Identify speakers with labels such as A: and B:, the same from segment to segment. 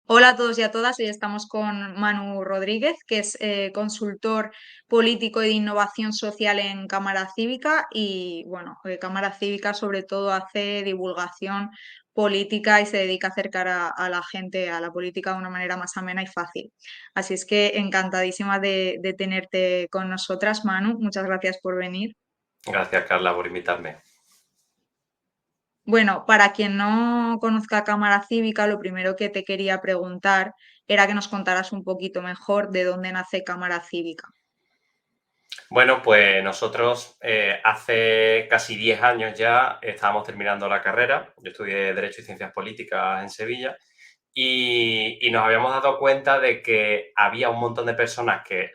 A: Hola a todos y a todas, hoy estamos con Manu Rodríguez, que es consultor político y de innovación social en Cámara Cívica y, bueno, Cámara Cívica sobre todo hace divulgación política y se dedica a acercar a la gente a la política de una manera más amena y fácil. Así es que encantadísima de tenerte con nosotras, Manu. Muchas gracias por venir.
B: Gracias, Carla, por invitarme.
A: Bueno, para quien no conozca Cámara Cívica, lo primero que te quería preguntar era que nos contaras un poquito mejor de dónde nace Cámara Cívica.
B: Bueno, pues nosotros hace casi 10 años ya estábamos terminando la carrera. Yo estudié Derecho y Ciencias Políticas en Sevilla y nos habíamos dado cuenta de que había un montón de personas que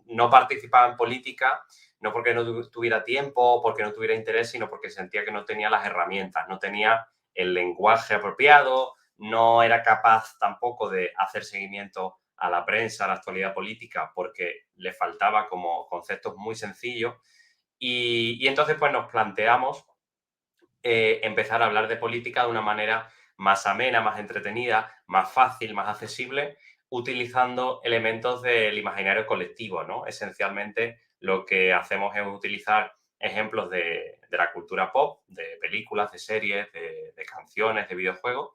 B: no participaban en política, no porque no tuviera tiempo o porque no tuviera interés, sino porque sentía que no tenía las herramientas, no tenía el lenguaje apropiado, no era capaz tampoco de hacer seguimiento a la prensa, a la actualidad política, porque le faltaba como conceptos muy sencillos. Y entonces pues nos planteamos empezar a hablar de política de una manera más amena, más entretenida, más fácil, más accesible, utilizando elementos del imaginario colectivo, ¿no? Esencialmente lo que hacemos es utilizar ejemplos de la cultura pop, de películas, de series, de canciones, de videojuegos,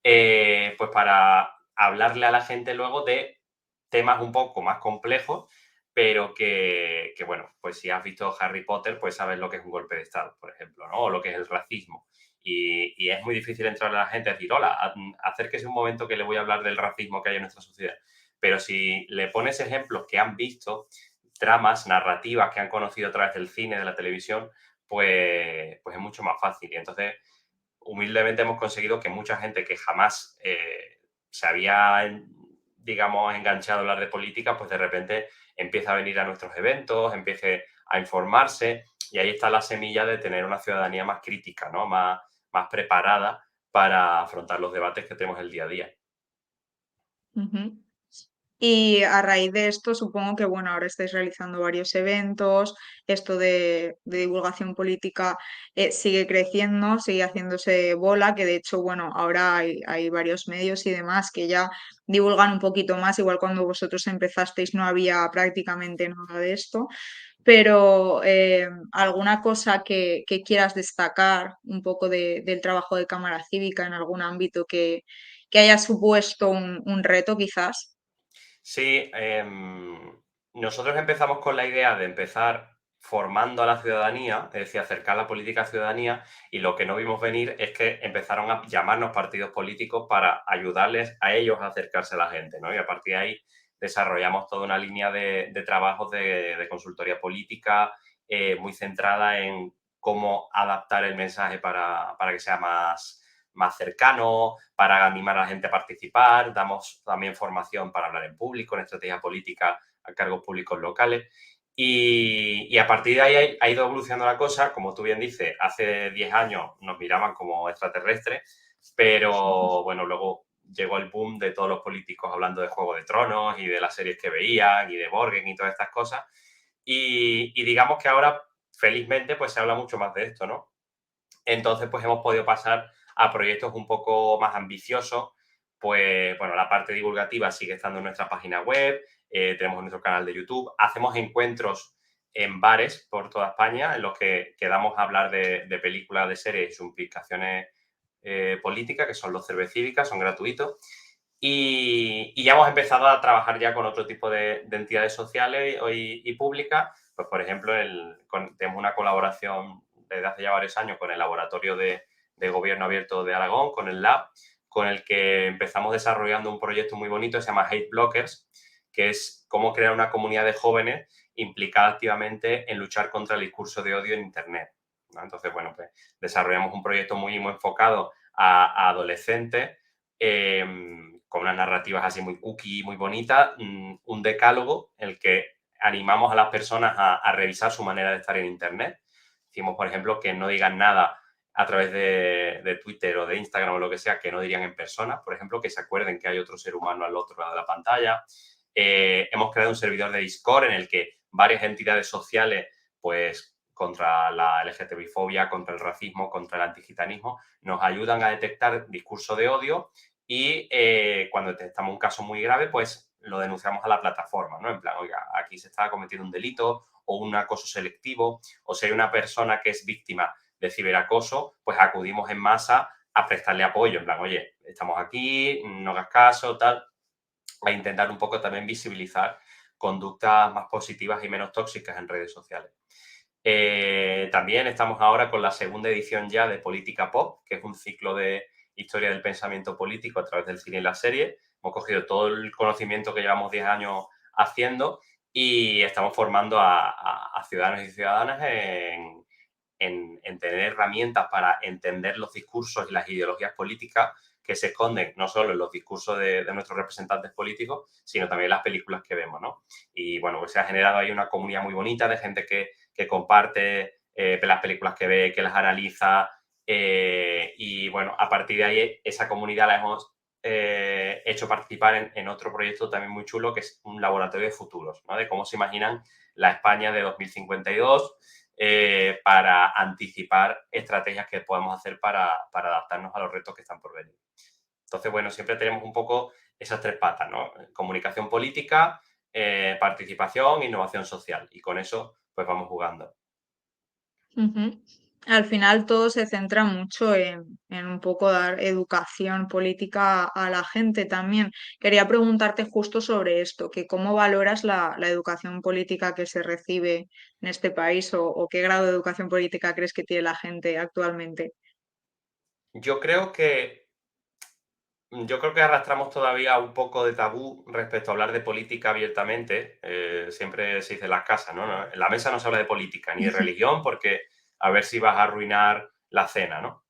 B: pues para hablarle a la gente luego de temas un poco más complejos, pero que, bueno, pues si has visto Harry Potter, pues sabes lo que es un golpe de Estado, por ejemplo, ¿no? O lo que es el racismo. Y es muy difícil entrar a la gente a decir, hola, acérquese un momento que le voy a hablar del racismo que hay en nuestra sociedad. Pero si le pones ejemplos que han visto, tramas, narrativas que han conocido a través del cine, de la televisión, pues es mucho más fácil. Y entonces, humildemente hemos conseguido que mucha gente que jamás se había, digamos, enganchado a hablar de política, pues de repente empieza a venir a nuestros eventos, empiece a informarse y ahí está la semilla de tener una ciudadanía más crítica, ¿no? Más preparada para afrontar los debates que tenemos el día a día.
A: Ujú. Y a raíz de esto, supongo que bueno, ahora estáis realizando varios eventos, esto de divulgación política sigue creciendo, sigue haciéndose bola, que de hecho, bueno, ahora hay varios medios y demás que ya divulgan un poquito más, igual cuando vosotros empezasteis no había prácticamente nada de esto, pero alguna cosa que quieras destacar un poco del trabajo de Cámara Cívica en algún ámbito que haya supuesto un reto quizás.
B: Sí, nosotros empezamos con la idea de empezar formando a la ciudadanía, es decir, acercar la política a la ciudadanía, y lo que no vimos venir es que empezaron a llamarnos partidos políticos para ayudarles a ellos a acercarse a la gente, ¿no? Y a partir de ahí desarrollamos toda una línea de trabajos de consultoría política muy centrada en cómo adaptar el mensaje para que sea más cercano, para animar a la gente a participar. Damos también formación para hablar en público, en estrategia política a cargos públicos locales. Y a partir de ahí ha ido evolucionando la cosa. Como tú bien dices, hace 10 años nos miraban como extraterrestres, pero bueno, luego llegó el boom de todos los políticos hablando de Juego de Tronos y de las series que veían y de Borgen y todas estas cosas. Y digamos que ahora, felizmente, pues se habla mucho más de esto, ¿no? Entonces, pues hemos podido pasar a proyectos un poco más ambiciosos. Pues, bueno, la parte divulgativa sigue estando en nuestra página web, tenemos nuestro canal de YouTube, hacemos encuentros en bares por toda España en los que quedamos a hablar de películas, de series y sus implicaciones políticas, que son los cervecívicas, son gratuitos. Y ya hemos empezado a trabajar ya con otro tipo de entidades sociales y públicas. Pues, por ejemplo, tenemos una colaboración desde hace ya varios años con el Laboratorio de Gobierno Abierto de Aragón, con el LAB, con el que empezamos desarrollando un proyecto muy bonito que se llama Hate Blockers, que es cómo crear una comunidad de jóvenes implicada activamente en luchar contra el discurso de odio en Internet, ¿no? Entonces, bueno, pues desarrollamos un proyecto muy enfocado a adolescentes, con unas narrativas así muy cookie, muy bonitas, un decálogo en el que animamos a las personas a revisar su manera de estar en Internet. Decimos, por ejemplo, que no digan nada a través de Twitter o de Instagram o lo que sea que no dirían en persona. Por ejemplo, que se acuerden que hay otro ser humano al otro lado de la pantalla. Hemos creado un servidor de Discord en el que varias entidades sociales, pues contra la LGTBI-fobia, contra el racismo, contra el antigitanismo, nos ayudan a detectar discurso de odio y cuando detectamos un caso muy grave, pues lo denunciamos a la plataforma, ¿no? En plan, oiga, aquí se está cometiendo un delito o un acoso selectivo, o si hay una persona que es víctima de ciberacoso, pues acudimos en masa a prestarle apoyo, en plan, oye, estamos aquí, no hagas caso, tal, a intentar un poco también visibilizar conductas más positivas y menos tóxicas en redes sociales. También estamos ahora con la segunda edición ya de Política Pop, que es un ciclo de historia del pensamiento político a través del cine y la serie. Hemos cogido todo el conocimiento que llevamos 10 años haciendo y estamos formando a ciudadanos y ciudadanas en tener herramientas para entender los discursos y las ideologías políticas que se esconden no solo en los discursos de nuestros representantes políticos, sino también en las películas que vemos, ¿no? Y bueno, pues se ha generado ahí una comunidad muy bonita de gente que comparte las películas que ve, que las analiza, y bueno, a partir de ahí esa comunidad la hemos hecho participar en otro proyecto también muy chulo, que es un laboratorio de futuros, ¿no? De cómo se imaginan la España de 2052, para anticipar estrategias que podemos hacer para adaptarnos a los retos que están por venir. Entonces, bueno, siempre tenemos un poco esas tres patas, ¿no? Comunicación política, participación, innovación social. Y con eso, pues vamos jugando.
A: Ujú. Al final todo se centra mucho en un poco dar educación política a la gente también. Quería preguntarte justo sobre esto, que cómo valoras la educación política que se recibe en este país o qué grado de educación política crees que tiene la gente actualmente.
B: Yo creo que Yo creo que arrastramos todavía un poco de tabú respecto a hablar de política abiertamente. Siempre se dice en las casas, ¿no? En la mesa no se habla de política ni de religión porque a ver si vas a arruinar la cena, ¿no?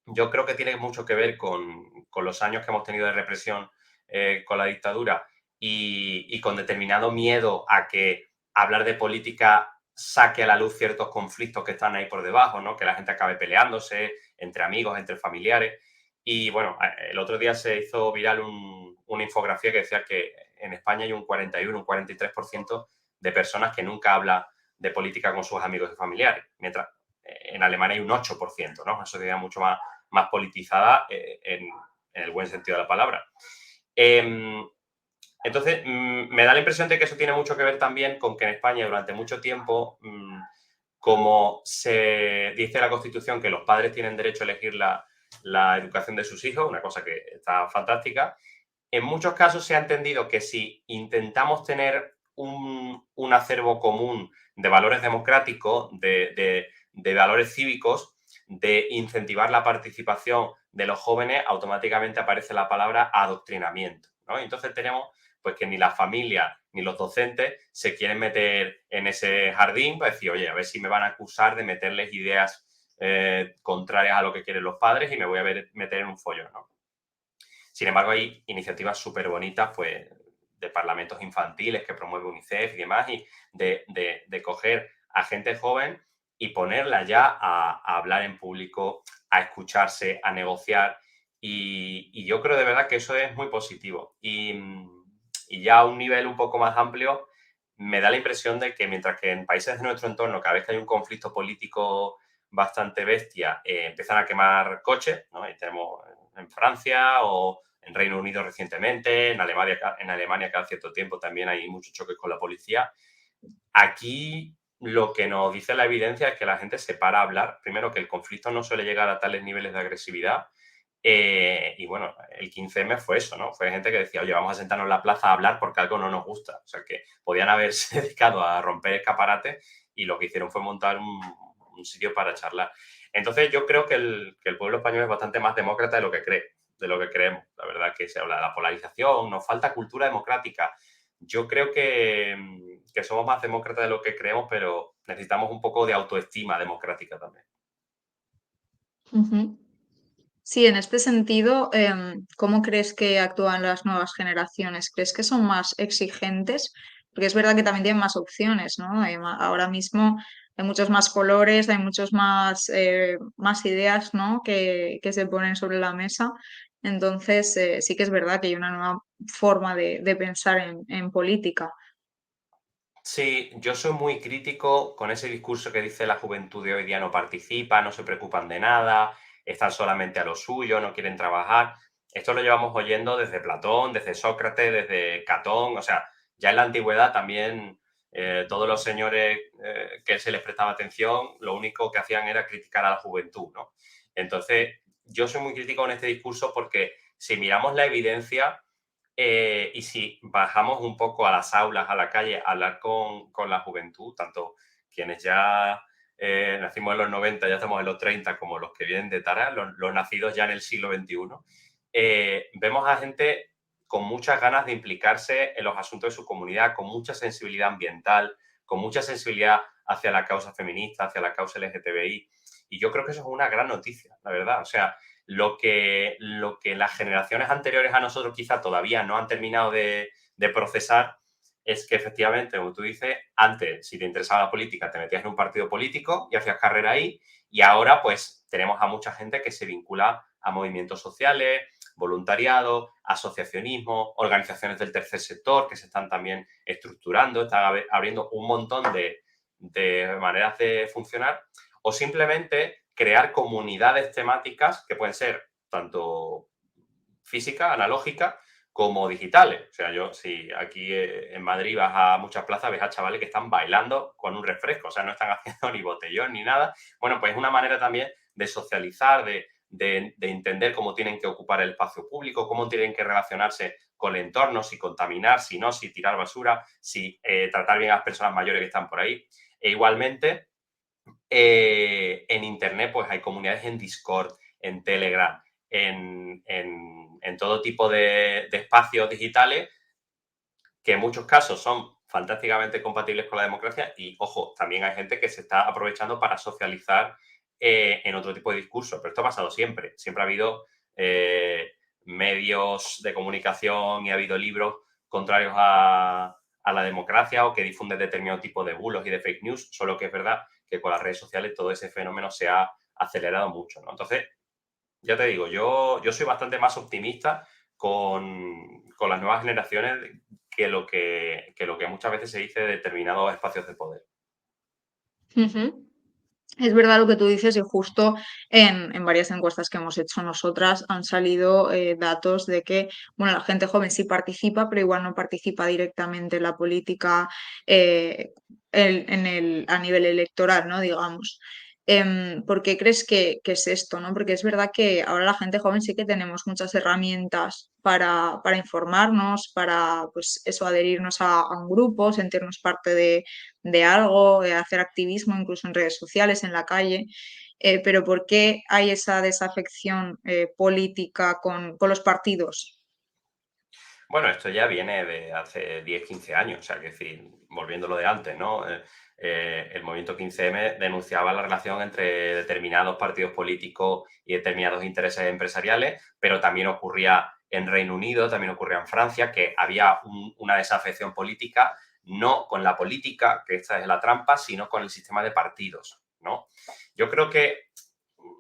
B: Yo creo que tiene mucho que ver con los años que hemos tenido de represión con la dictadura y con determinado miedo a que hablar de política saque a la luz ciertos conflictos que están ahí por debajo, ¿no? Que la gente acabe peleándose entre amigos, entre familiares. Y bueno, el otro día se hizo viral una infografía que decía que en España hay un 41, un 43% de personas que nunca habla de política con sus amigos y familiares, mientras en Alemania hay un 8%, ¿no? Una sociedad mucho más politizada en el buen sentido de la palabra. Eh, entonces, me da la impresión de que eso tiene mucho que ver también con que en España durante mucho tiempo, como se dice en la Constitución que los padres tienen derecho a elegir la educación de sus hijos, una cosa que está fantástica, en muchos casos se ha entendido que si intentamos tener un acervo común de valores democráticos, de valores cívicos, de incentivar la participación de los jóvenes, automáticamente aparece la palabra adoctrinamiento, ¿no? Y entonces tenemos pues que ni la familia ni los docentes se quieren meter en ese jardín para decir, oye, a ver si me van a acusar de meterles ideas contrarias a lo que quieren los padres y me voy a meter en un follón, ¿no? Sin embargo, hay iniciativas súper bonitas, pues, de parlamentos infantiles que promueve UNICEF y demás, y de coger a gente joven y ponerla ya a hablar en público, a escucharse, a negociar. Y yo creo de verdad que eso es muy positivo. Y ya a un nivel un poco más amplio, me da la impresión de que mientras que en países de nuestro entorno, cada vez que hay un conflicto político bastante bestia, empiezan a quemar coches, ¿no? Y tenemos en Francia o en Reino Unido recientemente, en Alemania cada cierto tiempo también hay muchos choques con la policía. Aquí lo que nos dice la evidencia es que la gente se para a hablar. Primero, que el conflicto no suele llegar a tales niveles de agresividad. Y bueno, el 15M fue eso, ¿no? Fue gente que decía, oye, vamos a sentarnos en la plaza a hablar porque algo no nos gusta. O sea, que podían haberse dedicado a romper escaparates y lo que hicieron fue montar un sitio para charlar. Entonces, yo creo que el pueblo español es bastante más demócrata de lo que cree, de lo que creemos. La verdad que se habla de la polarización, nos falta cultura democrática. Yo creo que somos más demócratas de lo que creemos, pero necesitamos un poco de autoestima democrática también.
A: Ujú. Sí, en este sentido, ¿cómo crees que actúan las nuevas generaciones? ¿Crees que son más exigentes? Porque es verdad que también tienen más opciones, ¿no? Ahora mismo hay muchos más colores, hay muchos más ideas, ¿no? Que se ponen sobre la mesa. Entonces, sí que es verdad que hay una nueva forma de pensar en política.
B: Sí, yo soy muy crítico con ese discurso que dice la juventud de hoy día no participa, no se preocupan de nada, están solamente a lo suyo, no quieren trabajar. Esto lo llevamos oyendo desde Platón, desde Sócrates, desde Catón, o sea, ya en la antigüedad también todos los señores que se les prestaba atención, lo único que hacían era criticar a la juventud, ¿no? Entonces, yo soy muy crítico en este discurso porque si miramos la evidencia y si bajamos un poco a las aulas, a la calle, a hablar con la juventud, tanto quienes ya nacimos en los 90, ya estamos en los 30, como los que vienen de Tara, los nacidos ya en el siglo XXI, vemos a gente con muchas ganas de implicarse en los asuntos de su comunidad, con mucha sensibilidad ambiental, con mucha sensibilidad hacia la causa feminista, hacia la causa LGTBI. Y yo creo que eso es una gran noticia, la verdad. O sea, lo que las generaciones anteriores a nosotros quizá todavía no han terminado de procesar es que efectivamente, como tú dices, antes, si te interesaba la política, te metías en un partido político y hacías carrera ahí, y ahora pues tenemos a mucha gente que se vincula a movimientos sociales, voluntariado, asociacionismo, organizaciones del tercer sector que se están también estructurando, están abriendo un montón de maneras de funcionar, o simplemente crear comunidades temáticas que pueden ser tanto física, analógica, como digitales. O sea, yo si aquí en Madrid vas a muchas plazas, ves a chavales que están bailando con un refresco, o sea, no están haciendo ni botellón ni nada. Bueno, pues es una manera también de socializar, de entender cómo tienen que ocupar el espacio público, cómo tienen que relacionarse con el entorno, si contaminar, si no, si tirar basura, si tratar bien a las personas mayores que están por ahí. E igualmente, en Internet, pues hay comunidades en Discord, en Telegram, en todo tipo de espacios digitales que en muchos casos son fantásticamente compatibles con la democracia y, ojo, también hay gente que se está aprovechando para socializar en otro tipo de discurso. Pero esto ha pasado siempre. Siempre ha habido medios de comunicación y ha habido libros contrarios a la democracia o que difunden determinado tipo de bulos y de fake news, solo que es verdad que con las redes sociales todo ese fenómeno se ha acelerado mucho, ¿no? Entonces, ya te digo, yo soy bastante más optimista con las nuevas generaciones que lo que muchas veces se dice de determinados espacios de poder.
A: Ujú. Es verdad lo que tú dices y justo en varias encuestas que hemos hecho nosotras han salido datos de que, bueno, la gente joven sí participa, pero igual no participa directamente en la política eh, a nivel electoral, ¿no? Digamos. ¿Por qué crees que es esto, no? Porque es verdad que ahora la gente joven sí que tenemos muchas herramientas para informarnos, para, pues eso, adherirnos a un grupo, sentirnos parte de algo, hacer activismo incluso en redes sociales, en la calle, pero ¿por qué hay esa desafección política con los partidos?
B: Bueno, esto ya viene de hace 10, 15 años, o sea, que decir, volviendo a lo de antes, ¿no? El movimiento 15M denunciaba la relación entre determinados partidos políticos y determinados intereses empresariales, pero también ocurría en Reino Unido, también ocurría en Francia, que había una desafección política, no con la política, que esta es la trampa, sino con el sistema de partidos, ¿no? Yo creo que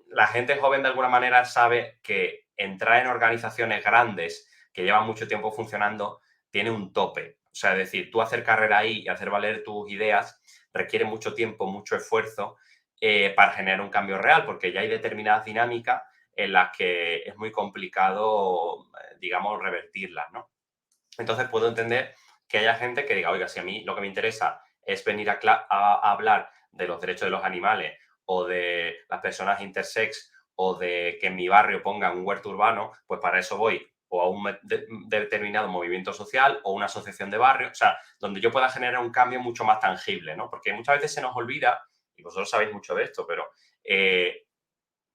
B: la gente joven de alguna manera sabe que entrar en organizaciones grandes que llevan mucho tiempo funcionando tiene un tope. O sea, es decir, tú hacer carrera ahí y hacer valer tus ideas requiere mucho tiempo, mucho esfuerzo para generar un cambio real, porque ya hay determinadas dinámicas en las que es muy complicado, digamos, revertirlas, ¿no? Entonces puedo entender que haya gente que diga, oiga, si a mí lo que me interesa es venir a hablar de los derechos de los animales o de las personas intersex o de que en mi barrio pongan un huerto urbano, pues para eso voy o a un determinado movimiento social o una asociación de barrio, o sea, donde yo pueda generar un cambio mucho más tangible, ¿no? Porque muchas veces se nos olvida, y vosotros sabéis mucho de esto, pero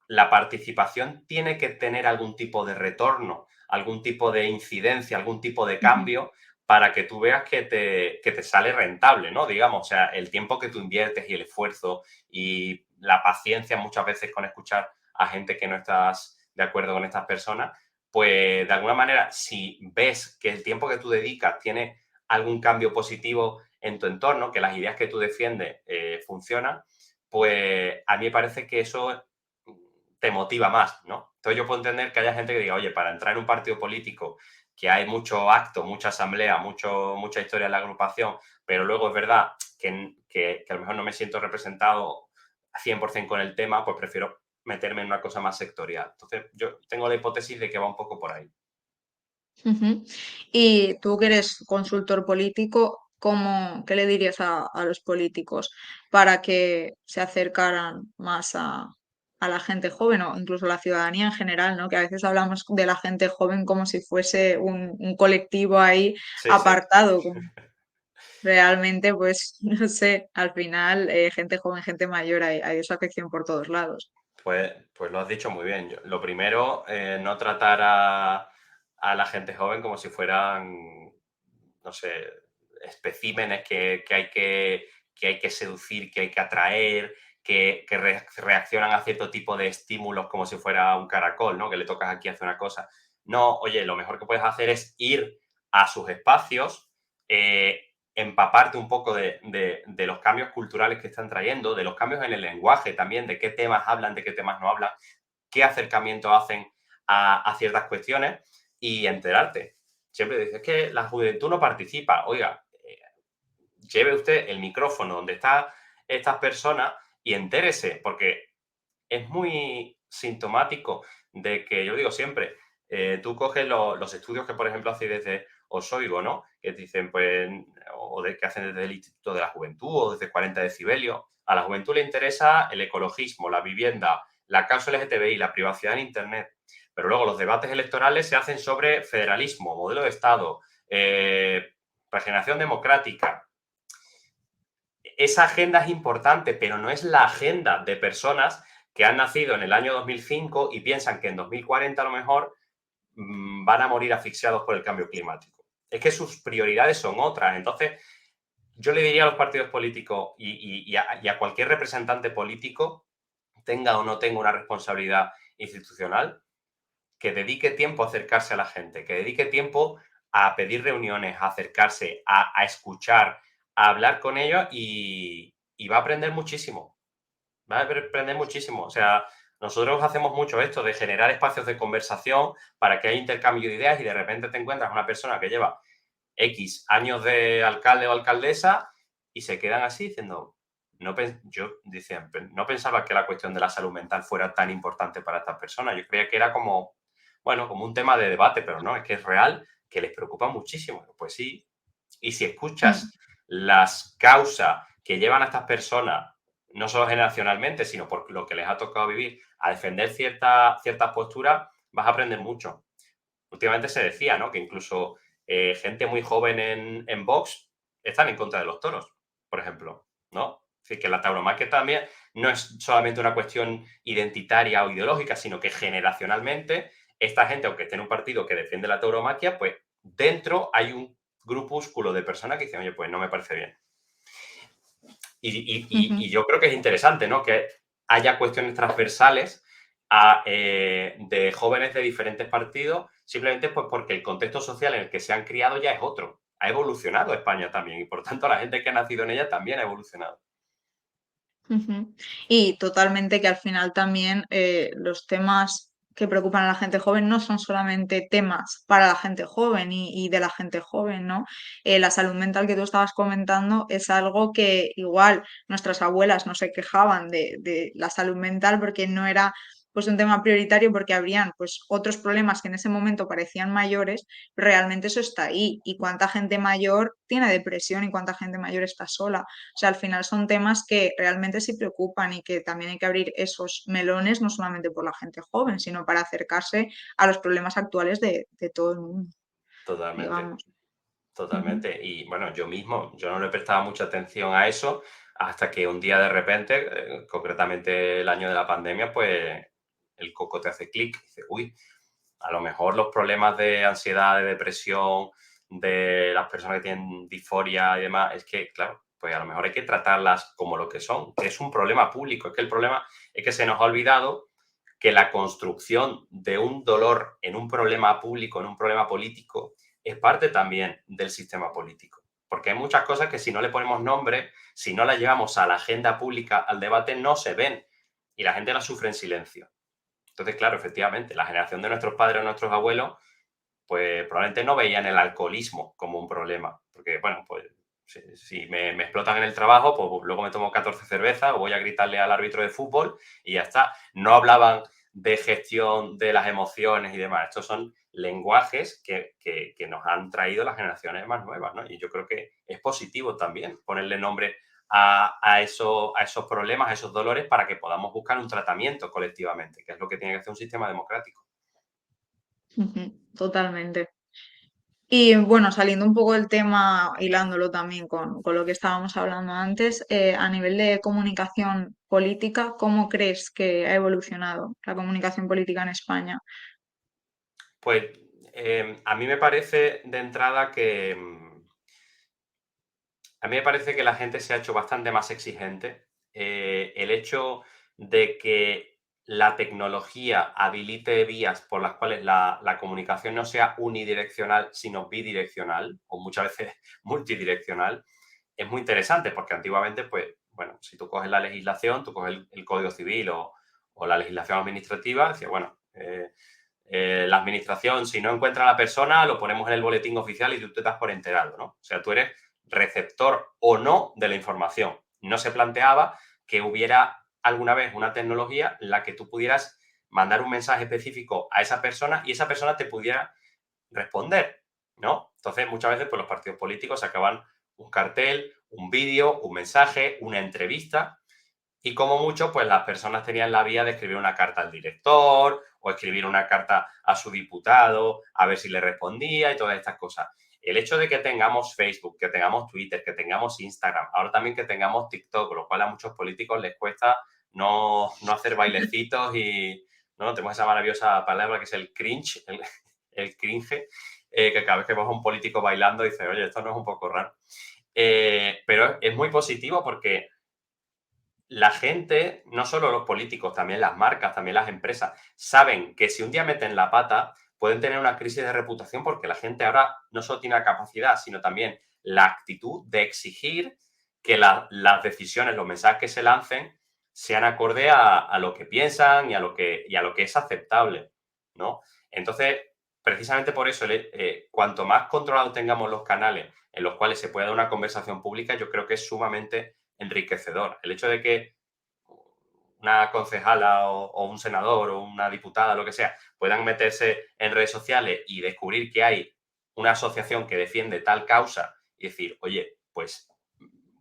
B: la participación tiene que tener algún tipo de retorno, algún tipo de incidencia, algún tipo de
A: Ujú.
B: cambio para que tú veas que te sale rentable, ¿no? Digamos, o sea, el tiempo que tú inviertes y el esfuerzo y la paciencia muchas veces con escuchar a gente que no estás de acuerdo con estas personas, pues de alguna manera, si ves que el tiempo que tú dedicas tiene algún cambio positivo en tu entorno, que las ideas que tú defiendes funcionan, pues a mí me parece que eso te motiva más, ¿no? Entonces yo puedo entender que haya gente que diga, oye, para entrar en un partido político que hay mucho acto, mucha asamblea, mucha historia en la agrupación, pero luego es verdad que a lo mejor no me siento representado 100% con el tema, pues prefiero meterme en una cosa más sectorial. Entonces, yo tengo la hipótesis de que va un poco por ahí.
A: Ujú. Y tú que eres consultor político, ¿qué le dirías a los políticos para que se acercaran más a la gente joven o incluso a la ciudadanía en general, ¿no? Que a veces hablamos de la gente joven como si fuese un colectivo ahí
B: Sí, sí.
A: apartado, como realmente, pues, no sé, al final, gente joven, gente mayor, hay esa afección por todos lados.
B: Pues lo has dicho muy bien. Lo primero, no tratar a la gente joven como si fueran, no sé, especímenes que hay que seducir, que hay que atraer, que reaccionan a cierto tipo de estímulos como si fuera un caracol, ¿no? Que le tocas aquí hacer una cosa. No, oye, lo mejor que puedes hacer es ir a sus espacios, empaparte un poco de los cambios culturales que están trayendo, de los cambios en el lenguaje también, de qué temas hablan, de qué temas no hablan, qué acercamiento hacen a ciertas cuestiones y enterarte. Siempre dices que la juventud no participa. Oiga, lleve usted el micrófono donde están estas personas y entérese, porque es muy sintomático de que, yo digo siempre, tú coges los estudios que, por ejemplo, hacéis desde Osoigo, ¿no? Que te dicen, pues, o de que hacen desde el Instituto de la Juventud o desde 40 decibelios. A la juventud le interesa el ecologismo, la vivienda, la causa LGTBI, la privacidad en Internet. Pero luego los debates electorales se hacen sobre federalismo, modelo de Estado, regeneración democrática. Esa agenda es importante, pero no es la agenda de personas que han nacido en el año 2005 y piensan que en 2040 a lo mejor van a morir asfixiados por el cambio climático. Es que sus prioridades son otras. Entonces, yo le diría a los partidos políticos y a cualquier representante político, tenga o no tenga una responsabilidad institucional, que dedique tiempo a acercarse a la gente, que dedique tiempo a pedir reuniones, a acercarse, a escuchar, a hablar con ellos y va a aprender muchísimo. Va a aprender muchísimo. O sea, nosotros hacemos mucho esto de generar espacios de conversación para que haya intercambio de ideas y de repente te encuentras una persona que lleva X años de alcalde o alcaldesa y se quedan así diciendo, yo decía, no pensaba que la cuestión de la salud mental fuera tan importante para estas personas. Yo creía que era como, bueno, como un tema de debate, pero no, es que es real, que les preocupa muchísimo. Pues sí, y si
A: Mm,
B: escuchas las causas que llevan a estas personas, no solo generacionalmente, sino por lo que les ha tocado vivir, a defender ciertas posturas, vas a aprender mucho. Últimamente se decía, ¿no? Que incluso gente muy joven en Vox están en contra de los toros, por ejemplo, ¿no? Es decir, que la tauromaquia también no es solamente una cuestión identitaria o ideológica, sino que generacionalmente esta gente, aunque esté en un partido que defiende la tauromaquia, pues dentro hay un grupúsculo de personas que dicen, oye, pues no me parece bien.
A: ujú.
B: Y yo creo que es interesante, ¿no? Que haya cuestiones transversales de jóvenes de diferentes partidos, simplemente pues porque el contexto social en el que se han criado ya es otro. Ha evolucionado España también y por tanto la gente que ha nacido en ella también ha evolucionado.
A: Ujú. Y totalmente que al final también los temas que preocupan a la gente joven no son solamente temas para la gente joven y de la gente joven, ¿no? La salud mental que tú estabas comentando es algo que igual nuestras abuelas no se quejaban de la salud mental porque no era pues un tema prioritario porque habrían pues otros problemas que en ese momento parecían mayores, pero realmente eso está ahí. ¿Y cuánta gente mayor tiene depresión y cuánta gente mayor está sola? O sea, al final son temas que realmente sí preocupan y que también hay que abrir esos melones, no solamente por la gente joven, sino para acercarse a los problemas actuales de todo el mundo,
B: Totalmente,
A: digamos. Ujú,
B: totalmente. Y bueno, yo mismo, yo no le prestaba mucha atención a eso hasta que un día de repente, concretamente el año de la pandemia, pues el coco te hace clic y dices, uy, a lo mejor los problemas de ansiedad, de depresión, de las personas que tienen disforia y demás, es que, claro, pues a lo mejor hay que tratarlas como lo que son, que es un problema público. Es que el problema es que se nos ha olvidado que la construcción de un dolor en un problema público, en un problema político, es parte también del sistema político. Porque hay muchas cosas que si no le ponemos nombre, si no las llevamos a la agenda pública, al debate, no se ven y la gente las sufre en silencio. Entonces, claro, efectivamente, la generación de nuestros padres o nuestros abuelos, pues probablemente no veían el alcoholismo como un problema, porque, bueno, pues Si me explotan en el trabajo, pues luego me tomo 14 cervezas o voy a gritarle al árbitro de fútbol y ya está. No hablaban de gestión de las emociones y demás. Estos son lenguajes que nos han traído las generaciones más nuevas, ¿no? Y yo creo que es positivo también ponerle nombre a esos problemas, a esos dolores, para que podamos buscar un tratamiento colectivamente, que es lo que tiene que hacer un sistema democrático.
A: Ujú, totalmente. Y bueno, saliendo un poco del tema, hilándolo también con lo que estábamos hablando antes, a nivel de comunicación política, ¿cómo crees que ha evolucionado la comunicación política en España?
B: Pues a mí me parece de entrada que a mí me parece que la gente se ha hecho bastante más exigente. El hecho de que la tecnología habilite vías por las cuales la comunicación no sea unidireccional, sino bidireccional, o muchas veces multidireccional, es muy interesante, porque antiguamente, pues, bueno, si tú coges la legislación, tú coges el Código Civil o la legislación administrativa, decía, bueno, la administración, si no encuentra a la persona, lo ponemos en el boletín oficial y tú te das por enterado, ¿no? O sea, tú eres receptor o no de la información. No se planteaba que hubiera alguna vez una tecnología en la que tú pudieras mandar un mensaje específico a esa persona y esa persona te pudiera responder, ¿no? Entonces, muchas veces, pues los partidos políticos sacaban un cartel, un vídeo, un mensaje, una entrevista, y como mucho, pues las personas tenían la vía de escribir una carta al director o escribir una carta a su diputado, a ver si le respondía y todas estas cosas. El hecho de que tengamos Facebook, que tengamos Twitter, que tengamos Instagram, ahora también que tengamos TikTok, lo cual a muchos políticos les cuesta no hacer bailecitos y no tenemos esa maravillosa palabra que es el cringe, el cringe, que cada vez que vemos a un político bailando dice, oye, esto no es un poco raro. Pero es muy positivo porque la gente, no solo los políticos, también las marcas, también las empresas, saben que si un día meten la pata, pueden tener una crisis de reputación, porque la gente ahora no solo tiene la capacidad, sino también la actitud de exigir que las decisiones, los mensajes que se lancen, sean acorde a lo que piensan y a lo que es aceptable, ¿no? Entonces, precisamente por eso, cuanto más controlados tengamos los canales en los cuales se pueda dar una conversación pública, yo creo que es sumamente enriquecedor. El hecho de que una concejala o un senador o una diputada, lo que sea, puedan meterse en redes sociales y descubrir que hay una asociación que defiende tal causa y decir, oye, pues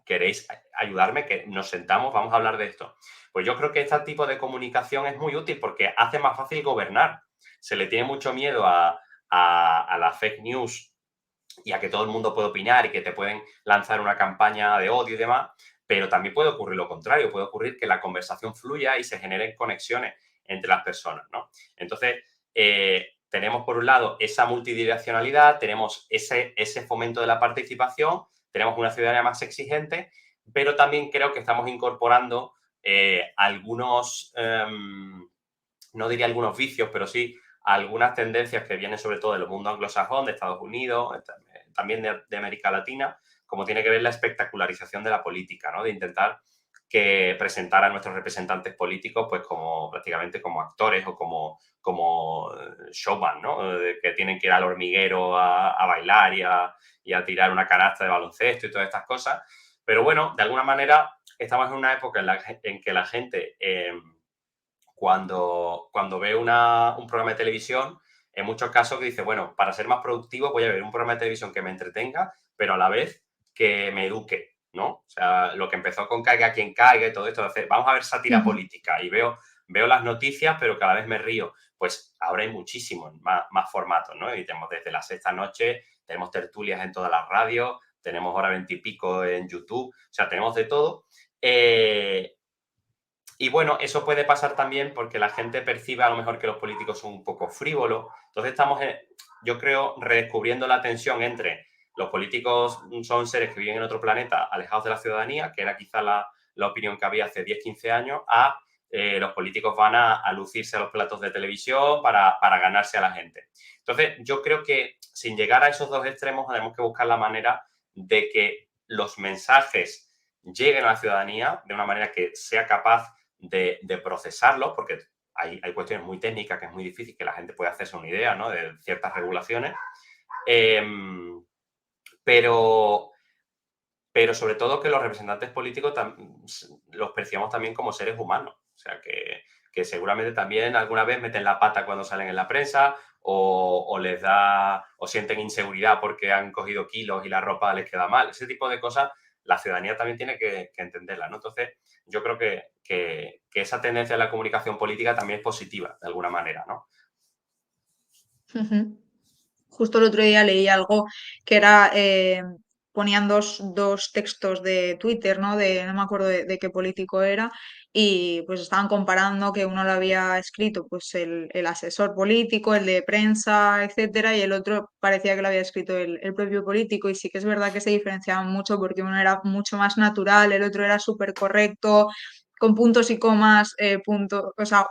B: queréis ayudarme, que nos sentamos, vamos a hablar de esto. Pues yo creo que este tipo de comunicación es muy útil porque hace más fácil gobernar. Se le tiene mucho miedo a la fake news y a que todo el mundo puede opinar y que te pueden lanzar una campaña de odio y demás, pero también puede ocurrir lo contrario, puede ocurrir que la conversación fluya y se generen conexiones entre las personas, ¿no? Entonces, tenemos por un lado esa multidireccionalidad, tenemos ese fomento de la participación, tenemos una ciudadanía más exigente, pero también creo que estamos incorporando algunos, no diría algunos vicios, pero sí algunas tendencias que vienen sobre todo del mundo anglosajón, de Estados Unidos, también de América Latina, como tiene que ver la espectacularización de la política, ¿no? De intentar que presentar a nuestros representantes políticos pues como prácticamente como actores o como showman, ¿no? Que tienen que ir al hormiguero a bailar y a tirar una canasta de baloncesto y todas estas cosas. Pero bueno, de alguna manera estamos en una época en que la gente cuando ve un programa de televisión, en muchos casos que dice, bueno, para ser más productivo voy a ver un programa de televisión que me entretenga, pero a la vez que me eduque, ¿no? O sea, lo que empezó con Caiga quien caiga y todo esto, de hacer, vamos a ver sátira
A: Ujú.
B: política y veo las noticias, pero cada vez me río. Pues ahora hay muchísimos más formatos, ¿no? Y tenemos desde la sexta noche, tenemos tertulias en todas las radios, tenemos hora 20 y pico en YouTube, o sea, tenemos de todo. Y bueno, eso puede pasar también porque la gente percibe a lo mejor que los políticos son un poco frívolos. Entonces estamos, yo creo, redescubriendo la tensión entre los políticos son seres que viven en otro planeta, alejados de la ciudadanía, que era quizá la opinión que había hace 10, 15 años, a los políticos van a lucirse a los platos de televisión para ganarse a la gente. Entonces, yo creo que sin llegar a esos dos extremos, tenemos que buscar la manera de que los mensajes lleguen a la ciudadanía de una manera que sea capaz de procesarlo, porque hay cuestiones muy técnicas que es muy difícil que la gente pueda hacerse una idea, ¿no? De ciertas regulaciones. Eh, pero pero sobre todo que los representantes políticos los percibamos también como seres humanos. O sea, que seguramente también alguna vez meten la pata cuando salen en la prensa o les da o sienten inseguridad porque han cogido kilos y la ropa les queda mal. Ese tipo de cosas la ciudadanía también tiene que entenderla, ¿no? Entonces, yo creo que esa tendencia en la comunicación política también es positiva, de alguna manera, ¿no?
A: Ujú. Justo el otro día leí algo que era, ponían dos textos de Twitter, ¿no? No me acuerdo de qué político era, y pues estaban comparando que uno lo había escrito pues el asesor político, el de prensa, etcétera, y el otro parecía que lo había escrito el propio político, y sí que es verdad que se diferenciaban mucho porque uno era mucho más natural, el otro era súper correcto, con puntos y comas, o sea,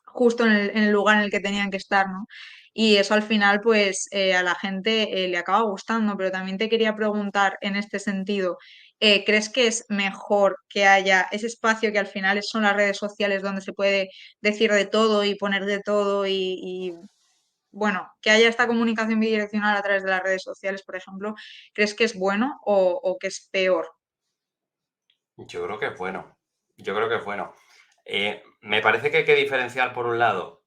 A: justo en el lugar en el que tenían que estar, ¿no? Y eso al final, pues a la gente le acaba gustando, pero también te quería preguntar en este sentido, ¿crees que es mejor que haya ese espacio que al final son las redes sociales donde se puede decir de todo y poner de todo bueno, que haya esta comunicación bidireccional a través de las redes sociales, por ejemplo, ¿crees que es bueno o que es peor?
B: Yo creo que es bueno. Yo creo que es bueno. Me parece que hay que diferenciar, por un lado,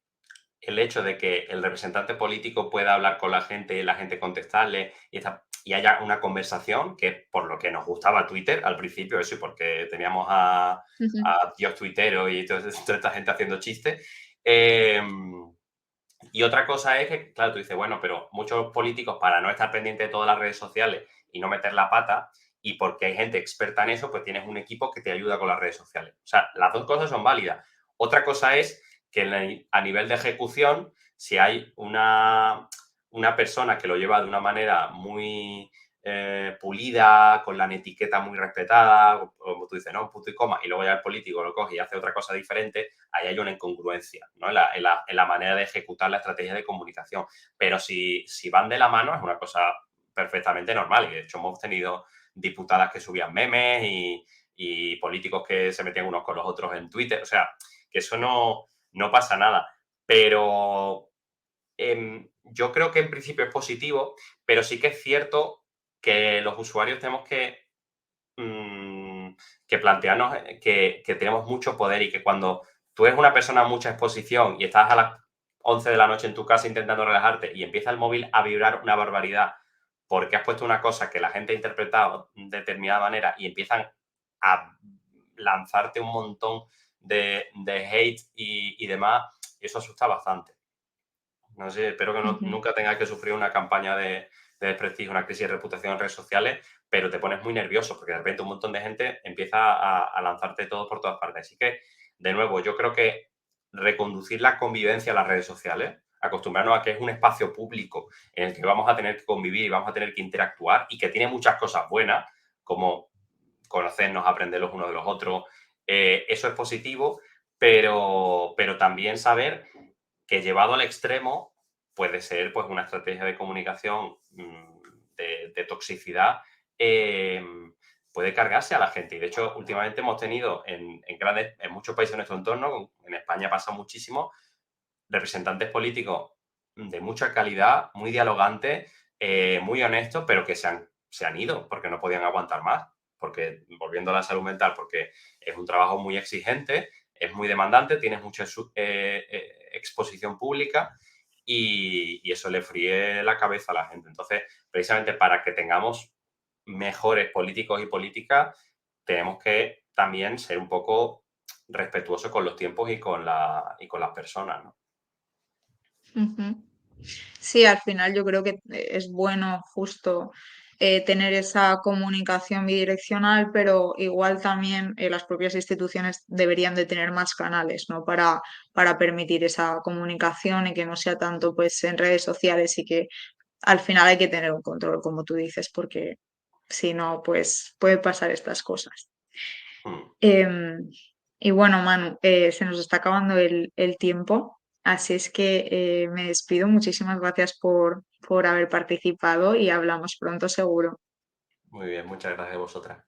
B: el hecho de que el representante político pueda hablar con la gente y la gente contestarle y haya una conversación, que es por lo que nos gustaba Twitter al principio, eso y porque teníamos
A: Ujú,
B: a Dios Tuitero y toda esta gente haciendo chistes. Eh, y otra cosa es que, claro, tú dices, bueno, pero muchos políticos, para no estar pendientes de todas las redes sociales y no meter la pata, y porque hay gente experta en eso, pues tienes un equipo que te ayuda con las redes sociales. O sea, las dos cosas son válidas. Otra cosa es que a nivel de ejecución, si hay una persona que lo lleva de una manera muy pulida, con la etiqueta muy respetada, como tú dices, ¿no? Un punto y coma, y luego ya el político lo coge y hace otra cosa diferente, ahí hay una incongruencia, ¿no? En la manera de ejecutar la estrategia de comunicación. Pero si van de la mano, es una cosa perfectamente normal. Y de hecho, hemos tenido diputadas que subían memes y políticos que se metían unos con los otros en Twitter. O sea, que eso no pasa nada. Pero yo creo que en principio es positivo, pero sí que es cierto que los usuarios tenemos mm, que plantearnos que tenemos mucho poder y que cuando tú eres una persona a mucha exposición y estás a las 11 de la noche en tu casa intentando relajarte y empieza el móvil a vibrar una barbaridad porque has puesto una cosa que la gente ha interpretado de determinada manera y empiezan a lanzarte un montón de hate y demás, eso asusta bastante. No sé, espero que
A: ujú,
B: nunca tengas que sufrir una campaña de desprestigio, una crisis de reputación en redes sociales, pero te pones muy nervioso porque de repente un montón de gente empieza a lanzarte todo por todas partes. Así que, de nuevo, yo creo que reconducir la convivencia a las redes sociales, acostumbrarnos a que es un espacio público en el que vamos a tener que convivir y vamos a tener que interactuar y que tiene muchas cosas buenas, como conocernos, aprender los unos de los otros, eso es positivo, pero también saber que llevado al extremo puede ser pues una estrategia de comunicación de toxicidad, eh, puede cargarse a la gente. Y de hecho, últimamente hemos tenido en muchos países de nuestro entorno, en España pasa muchísimo, representantes políticos de mucha calidad, muy dialogantes, muy honestos, pero que se han ido porque no podían aguantar más. Porque, volviendo a la salud mental, porque es un trabajo muy exigente, es muy demandante, tienes mucha exposición pública y eso le fríe la cabeza a la gente. Entonces, precisamente para que tengamos mejores políticos y políticas, tenemos que también ser un poco respetuosos con los tiempos y con las personas, ¿no?
A: ujú. Sí, al final yo creo que es bueno justo tener esa comunicación bidireccional, pero igual también las propias instituciones deberían de tener más canales, ¿no? Para permitir esa comunicación y que no sea tanto pues en redes sociales y que al final hay que tener un control, como tú dices, porque si no, pues puede pasar estas cosas.
B: Mm.
A: Em, y bueno, Manu, se nos está acabando el tiempo, así es que me despido. Muchísimas gracias por haber participado y hablamos pronto seguro.
B: Muy bien, muchas gracias a vosotras.